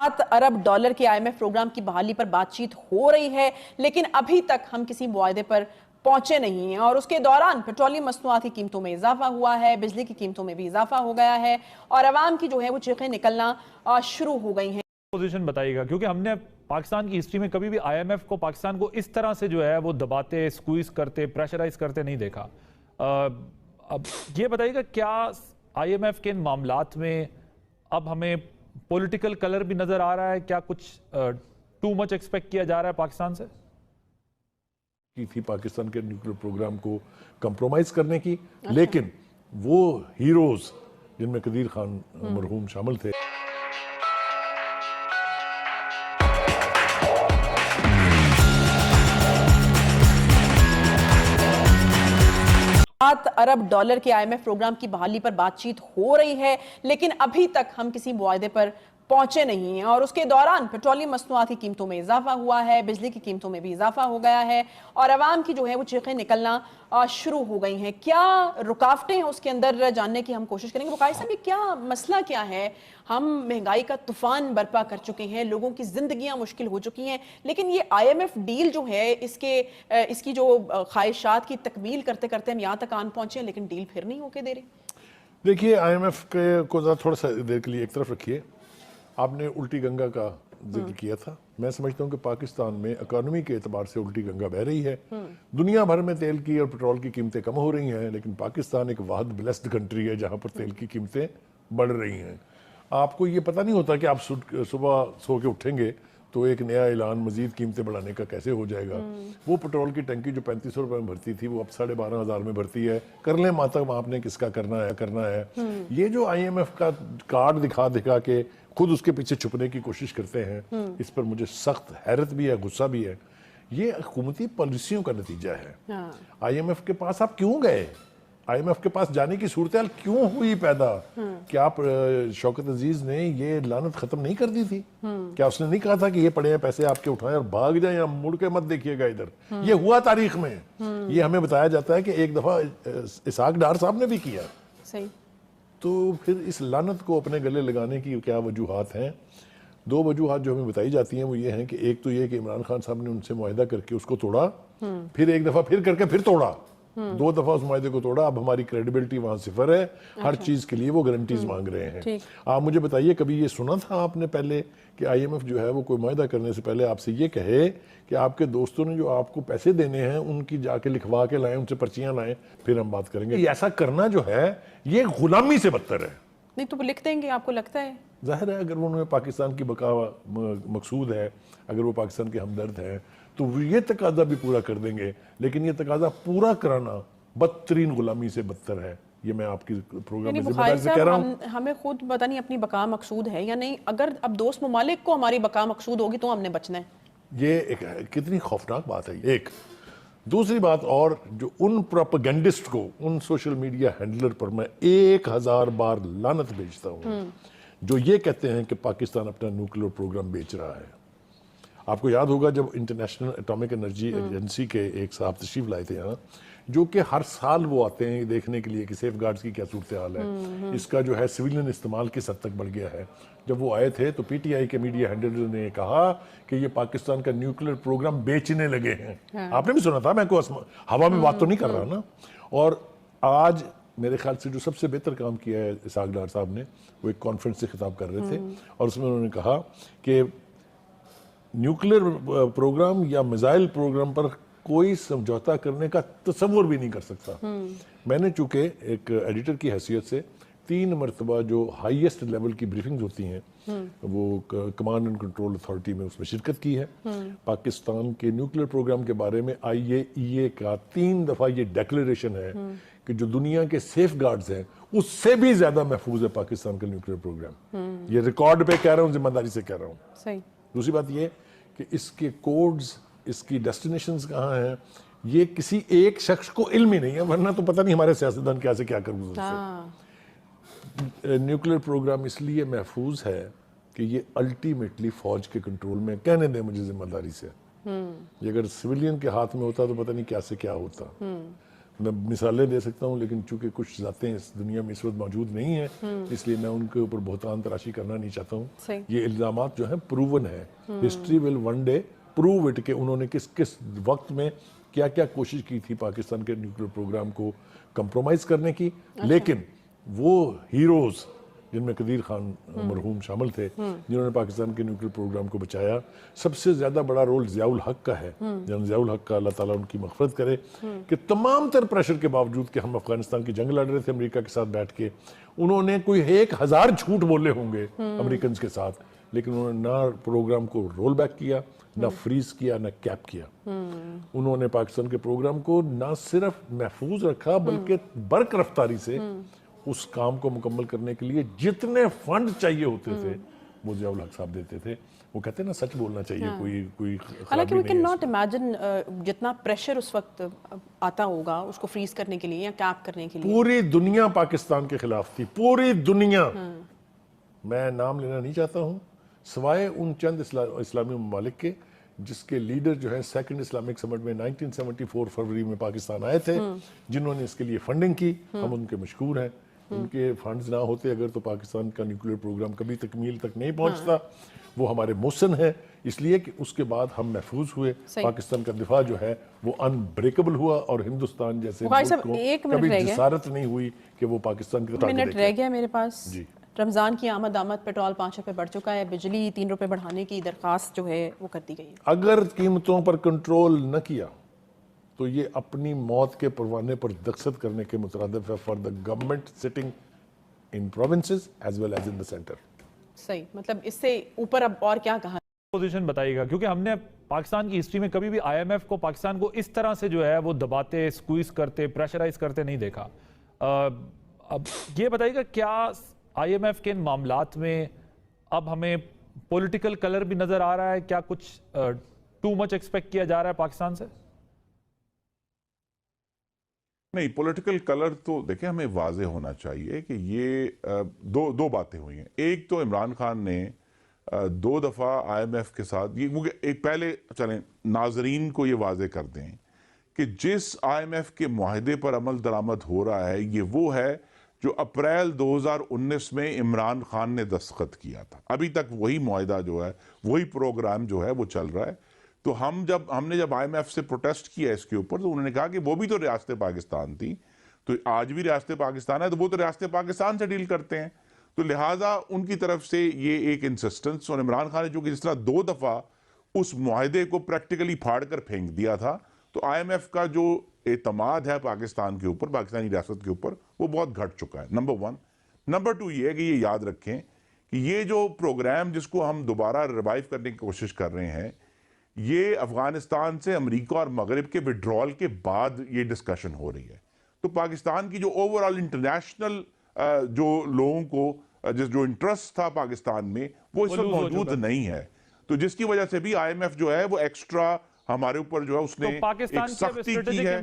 $7 अरब के IMF programme की बहाली पर बातचीत हो रही है, लेकिन अभी तक हम किसी मुआहदे पर पहुंचे नहीं हैं और उसके दौरान पेट्रोलियम मसनूआत की कीमतों में इजाफा हुआ है, बिजली की कीमतों में भी इजाफा हो गया है और अवाम की जो है वो चीखें निकलना शुरू हो गई हैं। पोजीशन बताइएगा, क्योंकि हमने पाकिस्तान की हिस्ट्री में कभी भी IMF को, पाकिस्तान को इस तरह से जो है वो दबाते, स्क्वीज करते, प्रेशराइज करते नहीं देखा। अब ये बताइएगा, क्या IMF के इन मामलात में अब हमें पॉलिटिकल कलर भी नजर आ रहा है? क्या कुछ टू मच एक्सपेक्ट किया जा रहा है पाकिस्तान से? की थी पाकिस्तान के न्यूक्लियर प्रोग्राम को कंप्रोमाइज करने की, लेकिन वो हीरोज जिनमें कदीर खान मरहूम शामिल थे। $7 अरब के IMF प्रोग्राम की बहाली पर बातचीत हो रही है, लेकिन अभी तक हम किसी मुआहदे पर पहुंचे नहीं हैं और उसके दौरान पेट्रोलियम मसनूआत की कीमतों में इजाफा हुआ है, बिजली की कीमतों में भी इजाफा हो गया है और अवाम की जो है वो चीखें निकलना शुरू हो गई हैं। क्या रुकावटें हैं उसके अंदर, जानने की हम कोशिश करेंगे। बुखारी साहब, ये क्या मसला क्या है? हम महंगाई का तूफान बर्पा कर चुके हैं, लोगों की जिंदगियां मुश्किल हो चुकी हैं, लेकिन ये IMF डील जो है इसकी जो ख्वाहिशात की तकमील करते करते हम यहाँ तक आन पहुंचे हैं, लेकिन डील फिर नहीं होके दे रही। देखिए, IMF को थोड़ा सा देर के लिए एक तरफ रखिए। आपने उल्टी गंगा का जिक्र किया था। मैं समझता हूँ कि पाकिस्तान में इकोनॉमी के एतबार से उल्टी गंगा बह रही है। दुनिया भर में तेल की और पेट्रोल की कीमतें कम हो रही हैं, लेकिन पाकिस्तान एक वाहिद ब्लेस्ड कंट्री है जहाँ पर तेल की कीमतें बढ़ रही हैं। आपको ये पता नहीं होता कि आप सुबह सो के उठेंगे तो एक नया ऐलान मजीद कीमतें बढ़ाने का कैसे हो जाएगा। वो पेट्रोल की टंकी जो 3500 रुपये में भरती थी, वो अब 12,500 में भरती है। कर लें मातम, आपने किसका करना है। ये जो IMF का कार्ड दिखा दिखा के खुद उसके पीछे छुपने की कोशिश करते हैं, इस पर मुझे सख्त हैरत भी है, गुस्सा भी है। ये हुकूमती पॉलिसियों का नतीजा है। IMF के पास आप क्यों गए? IMF के पास जाने की सूरत क्यों हुई पैदा? क्या आप शौकत अजीज ने ये लानत खत्म नहीं कर दी थी? क्या उसने नहीं कहा था कि ये पड़े हैं पैसे आपके उठाएं और भाग जाएं, या मुड़ के मत देखिएगा इधर? ये हुआ तारीख में। ये हमें बताया जाता है कि एक दफा इसहाक डार साहब ने भी किया। सही। तो फिर इस लानत को अपने गले लगाने की क्या वजूहात हैं? दो वजूहात जो हमें बताई जाती हैं वो ये हैं कि एक तो ये कि इमरान खान साहब ने उनसे मुआहिदा करके उसको तोड़ा, फिर एक दफा फिर करके फिर तोड़ा, 2 दफा उस मुआहिदे को तोड़ा। अब हमारी क्रेडिबिलिटी वहां सिफर है। हर चीज के लिए वो गारंटीज मांग रहे हैं। आप मुझे बताइए, कभी ये सुना था आपने पहले कि IMF जो है वो कोई मुआहिदा करने से पहले आपसे ये कहे कि आपके दोस्तों ने जो आपको पैसे देने हैं उनकी जाके लिखवा के लाएं, उनसे पर्चियां लाएं, फिर हम बात करेंगे? ऐसा करना जो है ये गुलामी से बदतर है। नहीं तो वो लिख देंगे, आपको लगता है? जाहिर है, अगर उन्होंने पाकिस्तान की बका मकसूद है, अगर वो पाकिस्तान के हमदर्द हैं, तो ये तकाजा भी पूरा कर देंगे। लेकिन ये तकाजा पूरा कराना बदतरीन गुलामी से बदतर है। ये मैं आपकी प्रोग्राम में जिम्मेदारी से कह रहा हूँ। हमें खुद पता नहीं अपनी बका मकसूद है या नहीं। अगर अब दोस्त ममालिक को हमारी बका मकसूद होगी तो हमने बचना है। ये एक कितनी खौफनाक बात है। एक दूसरी बात, और जो उन प्रोपेगेंडिस्ट को, उन सोशल मीडिया हैंडलर पर मैं 1000 बार लानत भेजता हूँ जो ये कहते हैं कि पाकिस्तान अपना न्यूक्लियर प्रोग्राम बेच रहा है। आपको याद होगा जब इंटरनेशनल एटॉमिक एनर्जी एजेंसी के एक साहब तशरीफ लाए थे यहाँ, जो कि हर साल वो आते हैं देखने के लिए कि सेफ गार्ड्स की क्या सूरत हाल है, इसका जो है सिविलियन इस्तेमाल किस हद तक बढ़ गया है। जब वो आए थे तो PTI के मीडिया हैंडलर ने कहा कि ये पाकिस्तान का न्यूक्लियर प्रोग्राम बेचने लगे हैं। आपने भी सुना था, मैं कोई हवा में बात तो नहीं कर रहा ना। और आज मेरे ख्याल से जो सबसे बेहतर काम किया है इसहाक डार साहब ने, वो एक कॉन्फ्रेंस से खिताब कर रहे थे और उसमें उन्होंने कहा कि न्यूक्लियर प्रोग्राम या मिसाइल प्रोग्राम पर कोई समझौता करने का तसव्वुर भी नहीं कर सकता। मैंने चूंकि एक एडिटर की हैसियत से 3 मरतबा जो हाईएस्ट लेवल की ब्रीफिंग्स होती हैं वो कमांड एंड कंट्रोल अथॉरिटी में उसमें शिरकत की है। पाकिस्तान के न्यूक्लियर प्रोग्राम के बारे में IAEA का 3 दफा ये डिक्लेरेशन है कि जो दुनिया के सेफ गार्ड्स हैं उससे भी ज्यादा महफूज है पाकिस्तान का न्यूक्लियर प्रोग्राम। ये रिकॉर्ड पे कह रहा हूँ, जिम्मेदारी से कह रहा हूँ। सही। दूसरी बात ये कि इसके कोड्स, इसकी डेस्टिनेशंस कहाँ हैं, ये किसी एक शख्स को इल्म ही नहीं है, वरना तो पता नहीं हमारे सियासतदान क्या से क्या करूँ। न्यूक्लियर प्रोग्राम इसलिए महफूज है कि ये अल्टीमेटली फौज के कंट्रोल में, कहने दें मुझे जिम्मेदारी से, ये अगर सिविलियन के हाथ में होता तो पता नहीं क्या से क्या होता। میں مثالیں دے سکتا ہوں لیکن چونکہ کچھ ذاتیں اس دنیا میں اس وقت موجود نہیں ہیں اس لیے میں ان کے اوپر بہتان تراشی کرنا نہیں چاہتا ہوں. یہ الزامات جو ہیں پروون ہے. History will one day prove it کہ انہوں نے کس کس وقت میں کیا کیا کوشش کی تھی پاکستان کے نیوکلیر پروگرام کو کمپرومائز کرنے کی. لیکن وہ ہیروز جن میں قدیر خان مرحوم شامل تھے جنہوں نے پاکستان کے نیوکلیر پروگرام کو بچایا, سب سے زیادہ بڑا رول ضیاء الحق کا ہے. جنرل ضیاء الحق کا اللہ تعالیٰ ان کی مغفرت کرے کہ تمام تر پریشر کے باوجود کہ ہم افغانستان کی جنگ لڑ رہے تھے امریکہ کے ساتھ بیٹھ کے, انہوں نے کوئی 1000 جھوٹ بولے ہوں گے امریکنز کے ساتھ, لیکن انہوں نے نہ پروگرام کو رول بیک کیا, نہ فریز کیا, نہ کیپ کیا. انہوں نے پاکستان کے پروگرام کو نہ صرف محفوظ رکھا بلکہ برق رفتاری سے اس کام کو مکمل کرنے کے لیے جتنے فنڈ چاہیے ہوتے تھے وہ ضیاء الحق صاحب دیتے تھے. وہ کہتے ہیں نا سچ بولنا چاہیے, کوئی حالانکہ we cannot imagine جتنا پریشر اس وقت آتا ہوگا اس کو فریز کرنے کے لیے یا کیپ کرنے کے لیے. پوری دنیا پاکستان کے خلاف تھی, پوری دنیا. میں نام لینا نہیں چاہتا ہوں سوائے ان چند اسلامی ممالک کے جس کے لیڈر جو ہے سیکنڈ اسلامک سمٹ میں 1974 فروری میں پاکستان آئے تھے, جنہوں نے اس کے لیے فنڈنگ کی. ہم ان کے مشکور ہیں. ان کے فنڈز نہ ہوتے اگر تو پاکستان کا نیوکلیر پروگرام کبھی تکمیل تک نہیں پہنچتا. وہ ہمارے محسن ہیں اس لیے کہ اس کے بعد ہم محفوظ ہوئے. پاکستان کا دفاع جو ہے وہ انبریکبل ہوا اور ہندوستان جیسے ملک کو کبھی جسارت نہیں ہوئی کہ وہ پاکستان کا ٹارگٹ منٹ رہ گیا میرے پاس. رمضان کی آمد پیٹرول 5 روپے بڑھ چکا ہے, بجلی 3 روپے بڑھانے کی درخواست جو ہے وہ کر دی گئی ہے. اگر قیمتوں پر کنٹرول نہ کیا تو یہ اپنی موت کے پروانے پر دستخط کرنے کے مترادف ہے for the government sitting in provinces as well as in the centre. صحیح, مطلب اس سے اوپر اب اور کیا کہا پوزیشن بتائیے گا, کیونکہ ہم نے پاکستان کی ہسٹری میں کبھی بھی آئی ایم ایف کو پاکستان کو اس طرح سے جو ہے وہ دباتے, سکویز کرتے, پریشرائز کرتے نہیں دیکھا. اب یہ بتائیے گا کیا آئی ایم ایف کے ان معاملات میں اب ہمیں پولیٹیکل کلر بھی نظر آ رہا ہے, کیا کچھ ٹو مچ ایکسپیکٹ کیا جا رہا ہے پاکستان سے؟ نہیں, پولیٹیکل کلر تو دیکھیں ہمیں واضح ہونا چاہیے کہ یہ دو باتیں ہوئی ہیں. ایک تو عمران خان نے 2 دفعہ آئی ایم ایف کے ساتھ ایک پہلے چلیں ناظرین کو یہ واضح کر دیں کہ جس آئی ایم ایف کے معاہدے پر عمل درآمد ہو رہا ہے یہ وہ ہے جو اپریل 2019 میں عمران خان نے دستخط کیا تھا. ابھی تک وہی معاہدہ جو ہے, وہی پروگرام جو ہے وہ چل رہا ہے. تو ہم نے جب آئی ایم ایف سے پروٹیسٹ کیا اس کے اوپر تو انہوں نے کہا کہ وہ بھی تو ریاست پاکستان تھی, تو آج بھی ریاست پاکستان ہے تو وہ تو ریاست پاکستان سے ڈیل کرتے ہیں. تو لہٰذا ان کی طرف سے یہ ایک انسسٹنس, اور عمران خان نے جو کہ جس طرح 2 دفعہ اس معاہدے کو پریکٹیکلی پھاڑ کر پھینک دیا تھا, تو آئی ایم ایف کا جو اعتماد ہے پاکستان کے اوپر, پاکستانی ریاست کے اوپر, وہ بہت گھٹ چکا ہے. نمبر 1. نمبر 2 یہ ہے کہ یہ یاد رکھیں کہ یہ جو پروگرام جس کو ہم دوبارہ ریوائیو کرنے کی کوشش کر رہے ہیں, یہ افغانستان سے امریکہ اور مغرب کے وڈرال کے بعد یہ ڈسکشن ہو رہی ہے. تو پاکستان کی جو اوورال انٹرنیشنل جو لوگوں کو جو انٹرسٹ تھا پاکستان میں وہ اس وقت موجود نہیں ہے, تو جس کی وجہ سے بھی آئی ایم ایف جو ہے وہ ایکسٹرا ہمارے اوپر جو ہے اس نے ایک سختی کی ہے,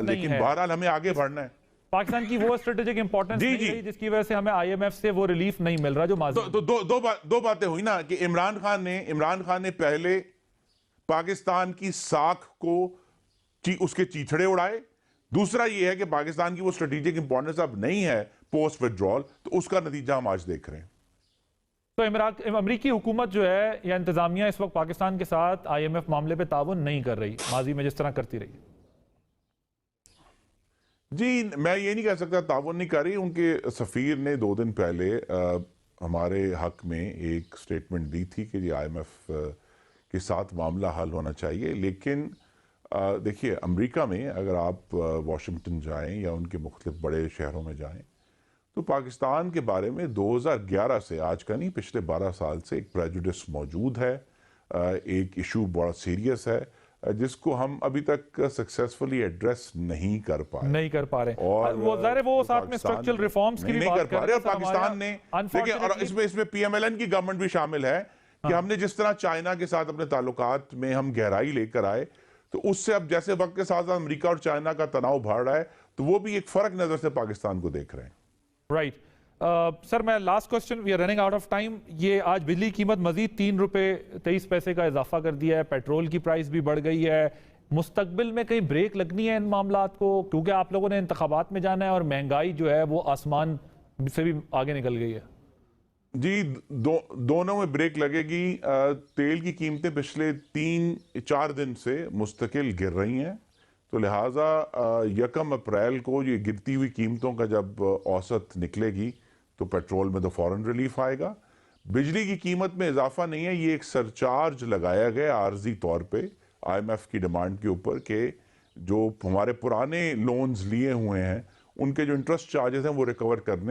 لیکن بہرحال ہمیں آگے بڑھنا ہے. پاکستان کی وہ اسٹریٹجک امپورٹنس نہیں رہی جس کی وجہ سے ہمیں آئی ایم ایف سے وہ ریلیف نہیں مل رہا جو ماضی. تو دو باتیں ہوئی نا کہ عمران خان نے پہلے پاکستان کی ساکھ کو اس کے چیتھڑے اڑائے. دوسرا یہ ہے کہ پاکستان کی وہ اسٹریٹجک امپورٹنس اب نہیں ہے پوسٹ وڈرال, تو اس کا نتیجہ ہم آج دیکھ رہے ہیں. تو امریکی حکومت جو ہے یا انتظامیہ اس وقت پاکستان کے ساتھ آئی ایم ایف معاملے پہ تعاون نہیں کر رہی, ماضی میں جس طرح کرتی رہی. جی میں یہ نہیں کہہ سکتا تعاون نہیں کر رہی. ان کے سفیر نے 2 دن پہلے ہمارے حق میں ایک سٹیٹمنٹ دی تھی کہ یہ آئی ایم ایف کے ساتھ معاملہ حل ہونا چاہیے. لیکن دیکھیے امریکہ میں اگر آپ واشنگٹن جائیں یا ان کے مختلف بڑے شہروں میں جائیں تو پاکستان کے بارے میں 2011 سے, آج کا نہیں پچھلے 12 سال سے ایک پریجوڈس موجود ہے. ایک ایشو بڑا سیریس ہے جس کو ہم ابھی تک سکسیسفلی ایڈریس نہیں کر پا رہے. اور وہ ظاہر ہے وہ ساتھ میں اسٹرکچرل ریفارمز کی بھی بات کر رہے ہیں. اور پاکستان نے دیکھیں, اور اس میں پی ایم ایل این کی گورنمنٹ بھی شامل ہے کہ ہم نے جس طرح چائنا کے ساتھ اپنے تعلقات میں ہم گہرائی لے کر آئے, تو اس سے اب جیسے وقت کے ساتھ امریکہ اور چائنا کا تناؤ بڑھ رہا ہے, تو وہ بھی ایک فرق نظر سے پاکستان کو دیکھ رہے ہیں. رائٹ سر, میں last question, we are running out of time. یہ آج بجلی کی قیمت مزید 3 روپے 23 پیسے کا اضافہ کر دیا ہے, پیٹرول کی پرائس بھی بڑھ گئی ہے, मुस्तकबिल में कहीं ब्रेक लगनी है इन मामलात को, क्योंकि आप लोगों ने इंतखाबात में जाना है और महंगाई जो है वो आसमान से भी आगे निकल गई है। जी, दोनों में ब्रेक लगेगी। तेल की कीमतें पिछले 3-4 दिन से मुस्तकिल गिर रही हैं, तो लिहाजा 1 अप्रैल को ये गिरती हुई कीमतों का जब औसत निकलेगी तो पेट्रोल में तो फौरन रिलीफ आएगा। बिजली की कीमत में इजाफा नहीं है, ये एक सरचार्ज लगाया गया आर्जी तौर पे IMF की डिमांड के ऊपर कि जो हमारे पुराने लोन्स लिए हुए हैं उनके जो इंटरेस्ट चार्जेस हैं वो रिकवर करने